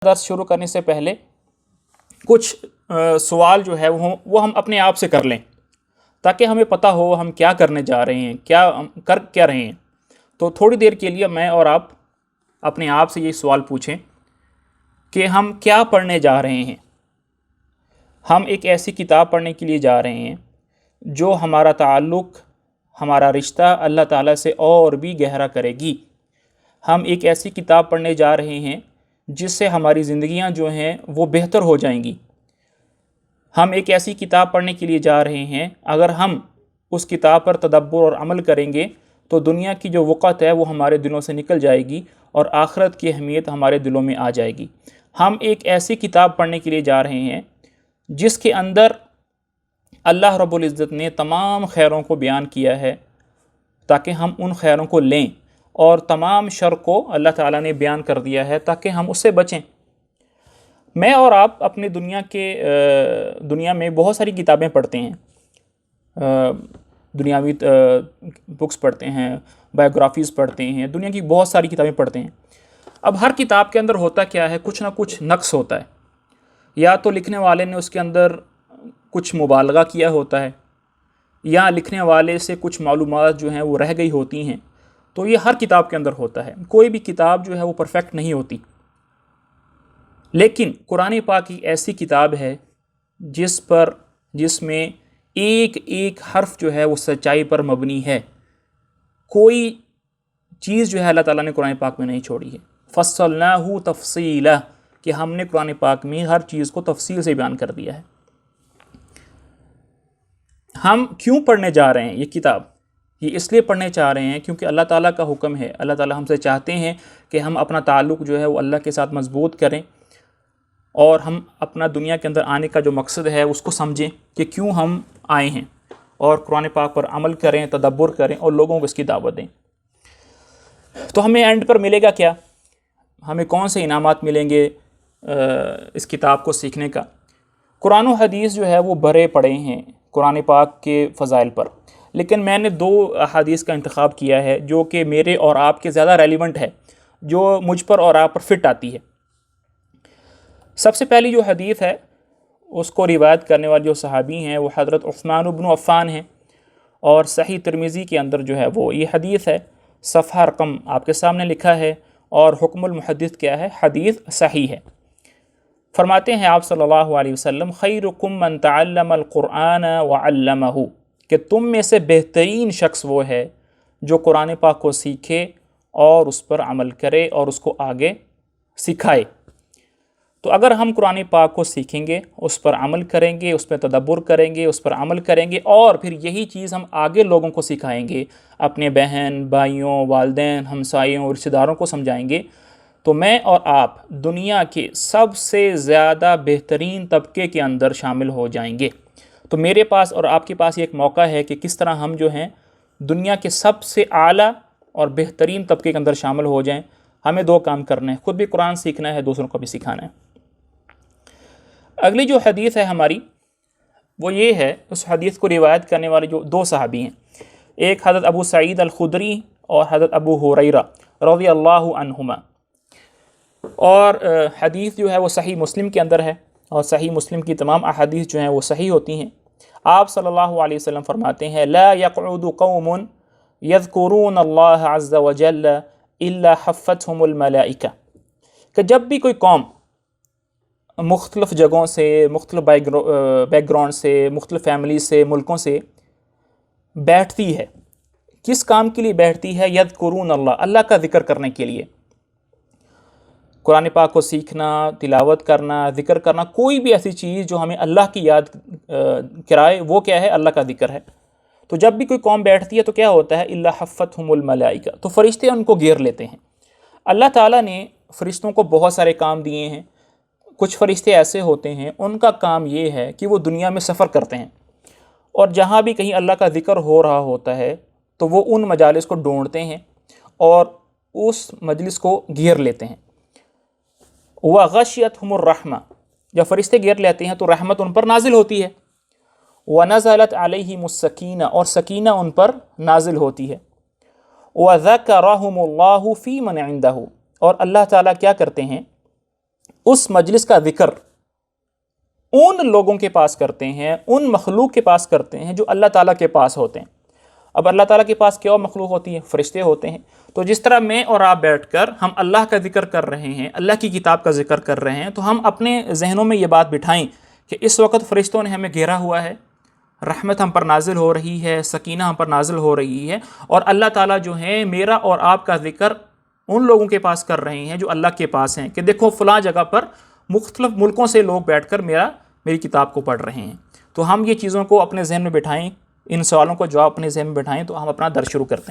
درس شروع کرنے سے پہلے کچھ سوال جو ہے وہ ہم اپنے آپ سے کر لیں تاکہ ہمیں پتہ ہو ہم کیا کرنے جا رہے ہیں، کیا رہے ہیں۔ تو تھوڑی دیر کے لیے میں اور آپ اپنے آپ سے یہ سوال پوچھیں کہ ہم کیا پڑھنے جا رہے ہیں۔ ہم ایک ایسی کتاب پڑھنے کے لیے جا رہے ہیں جو ہمارا تعلق، ہمارا رشتہ اللہ تعالیٰ سے اور بھی گہرا کرے گی۔ ہم ایک ایسی کتاب پڑھنے جا رہے ہیں جس سے ہماری زندگیاں جو ہیں وہ بہتر ہو جائیں گی۔ ہم ایک ایسی کتاب پڑھنے کے لیے جا رہے ہیں، اگر ہم اس کتاب پر تدبر اور عمل کریں گے تو دنیا کی جو وقت ہے وہ ہمارے دلوں سے نکل جائے گی اور آخرت کی اہمیت ہمارے دلوں میں آ جائے گی۔ ہم ایک ایسی کتاب پڑھنے کے لیے جا رہے ہیں جس کے اندر اللہ رب العزت نے تمام خیروں کو بیان کیا ہے تاکہ ہم ان خیروں کو لیں، اور تمام شر کو اللہ تعالیٰ نے بیان کر دیا ہے تاکہ ہم اس سے بچیں۔ میں اور آپ اپنے دنیا میں بہت ساری کتابیں پڑھتے ہیں، دنیاوی بکس پڑھتے ہیں، بایوگرافیز پڑھتے ہیں، دنیا کی بہت ساری کتابیں پڑھتے ہیں۔ اب ہر کتاب کے اندر ہوتا کیا ہے، کچھ نہ کچھ نقص ہوتا ہے، یا تو لکھنے والے نے اس کے اندر کچھ مبالغہ کیا ہوتا ہے، یا لکھنے والے سے کچھ معلومات جو ہیں وہ رہ گئی ہوتی ہیں۔ تو یہ ہر کتاب کے اندر ہوتا ہے، کوئی بھی کتاب جو ہے وہ پرفیکٹ نہیں ہوتی۔ لیکن قرآن پاک ایک ایسی کتاب ہے جس میں ایک ایک حرف جو ہے وہ سچائی پر مبنی ہے۔ کوئی چیز جو ہے اللہ تعالیٰ نے قرآن پاک میں نہیں چھوڑی ہے۔ فصلناہ تفصیلا، کہ ہم نے قرآن پاک میں ہر چیز کو تفصیل سے بیان کر دیا ہے۔ ہم کیوں پڑھنے جا رہے ہیں یہ کتاب؟ یہ اس لیے پڑھنے چاہ رہے ہیں کیونکہ اللہ تعالیٰ کا حکم ہے۔ اللہ تعالیٰ ہم سے چاہتے ہیں کہ ہم اپنا تعلق جو ہے وہ اللہ کے ساتھ مضبوط کریں، اور ہم اپنا دنیا کے اندر آنے کا جو مقصد ہے اس کو سمجھیں کہ کیوں ہم آئے ہیں، اور قرآن پاک پر عمل کریں، تدبر کریں اور لوگوں کو اس کی دعوت دیں۔ تو ہمیں اینڈ پر ملے گا کیا؟ ہمیں کون سے انعامات ملیں گے اس کتاب کو سیکھنے کا؟ قرآن و حدیث جو ہے وہ بھرے پڑے ہیں قرآن پاک کے فضائل پر، لیکن میں نے 2 احادیث کا انتخاب کیا ہے جو کہ میرے اور آپ کے زیادہ ریلیونٹ ہے، جو مجھ پر اور آپ پر فٹ آتی ہے۔ سب سے پہلی جو حدیث ہے اس کو روایت کرنے والے جو صحابی ہیں وہ حضرت عثمان بن عفان ہیں، اور صحیح ترمذی کے اندر جو ہے وہ یہ حدیث ہے۔ صفحہ رقم آپ کے سامنے لکھا ہے، اور حکم المحدث کیا ہے؟ حدیث صحیح ہے۔ فرماتے ہیں آپ صلی اللہ علیہ وسلم، خیرکم من تعلم القرآن وعلمہ، کہ تم میں سے بہترین شخص وہ ہے جو قرآن پاک کو سیکھے اور اس پر عمل کرے اور اس کو آگے سکھائے۔ تو اگر ہم قرآن پاک کو سیکھیں گے، اس پر عمل کریں گے، اس پہ تدبر کریں گے، اس پر عمل کریں گے، اور پھر یہی چیز ہم آگے لوگوں کو سکھائیں گے، اپنے بہن بھائیوں، والدین، ہمسایوں، رشتہ داروں کو سمجھائیں گے، تو میں اور آپ دنیا کے سب سے زیادہ بہترین طبقے کے اندر شامل ہو جائیں گے۔ تو میرے پاس اور آپ کے پاس یہ ایک موقع ہے کہ کس طرح ہم جو ہیں دنیا کے سب سے اعلیٰ اور بہترین طبقے کے اندر شامل ہو جائیں۔ ہمیں 2 کام کرنے ہیں، خود بھی قرآن سیکھنا ہے، دوسروں کو بھی سکھانا ہے۔ اگلی جو حدیث ہے ہماری وہ یہ ہے، اس حدیث کو روایت کرنے والے جو 2 صحابی ہیں، ایک حضرت ابو سعید الخدری اور حضرت ابو ہریرہ رضی اللہ عنہما، اور حدیث جو ہے وہ صحیح مسلم کے اندر ہے، اور صحیح مسلم کی تمام احادیث جو ہیں وہ صحیح ہوتی ہیں۔ آپ صلی اللہ علیہ وسلم فرماتے ہیں، لا يقعد قوم يذكرون اللہ عز وجل الا حفتهم الملائکہ، کہ جب بھی کوئی قوم مختلف جگہوں سے، مختلف بیک گراؤنڈ سے، مختلف فیملی سے، ملکوں سے بیٹھتی ہے، کس کام کے لیے بیٹھتی ہے؟ یذکرون اللہ، اللہ کا ذکر کرنے کے لیے۔ قرآن پاک کو سیکھنا، تلاوت کرنا، ذکر کرنا، کوئی بھی ایسی چیز جو ہمیں اللہ کی یاد کرائے، وہ کیا ہے؟ اللہ کا ذکر ہے۔ تو جب بھی کوئی قوم بیٹھتی ہے تو کیا ہوتا ہے؟ الا حفتہم الملائکہ، تو فرشتے ان کو گھیر لیتے ہیں۔ اللہ تعالیٰ نے فرشتوں کو بہت سارے کام دیے ہیں۔ کچھ فرشتے ایسے ہوتے ہیں ان کا کام یہ ہے کہ وہ دنیا میں سفر کرتے ہیں، اور جہاں بھی کہیں اللہ کا ذکر ہو رہا ہوتا ہے تو وہ ان مجالس کو ڈھونڈتے ہیں اور اس مجلس کو گھیر لیتے ہیں۔ وَغَشِيَتْهُمُ الرَّحْمَةُ، جب فرشتے گھیر لیتے ہیں تو رحمت ان پر نازل ہوتی ہے۔ وَنَزَلَتْ عَلَيْهِمُ السَّكِينَةُ، اور سکینہ ان پر نازل ہوتی ہے۔ وَذَكَرَهُمُ اللَّهُ فِي مَنْ عِنْدَهُ، اور اللہ تعالیٰ کیا کرتے ہیں؟ اس مجلس کا ذکر ان لوگوں کے پاس کرتے ہیں، ان مخلوق کے پاس کرتے ہیں جو اللہ تعالیٰ کے پاس ہوتے ہیں۔ اب اللہ تعالیٰ کے پاس کیا مخلوق ہوتی ہے؟ فرشتے ہوتے ہیں۔ تو جس طرح میں اور آپ بیٹھ کر ہم اللہ کا ذکر کر رہے ہیں، اللہ کی کتاب کا ذکر کر رہے ہیں، تو ہم اپنے ذہنوں میں یہ بات بٹھائیں کہ اس وقت فرشتوں نے ہمیں گھیرا ہوا ہے، رحمت ہم پر نازل ہو رہی ہے، سکینہ ہم پر نازل ہو رہی ہے، اور اللہ تعالیٰ جو ہے میرا اور آپ کا ذکر ان لوگوں کے پاس کر رہے ہیں جو اللہ کے پاس ہیں، کہ دیکھو فلاں جگہ پر مختلف ملکوں سے لوگ بیٹھ کر میری کتاب کو پڑھ رہے ہیں۔ تو ہم یہ چیزوں کو اپنے ذہن میں بٹھائیں، ان سوالوں کو جواب اپنے ذہن میں بٹھائیں، تو ہم اپنا درس شروع کرتے ہیں۔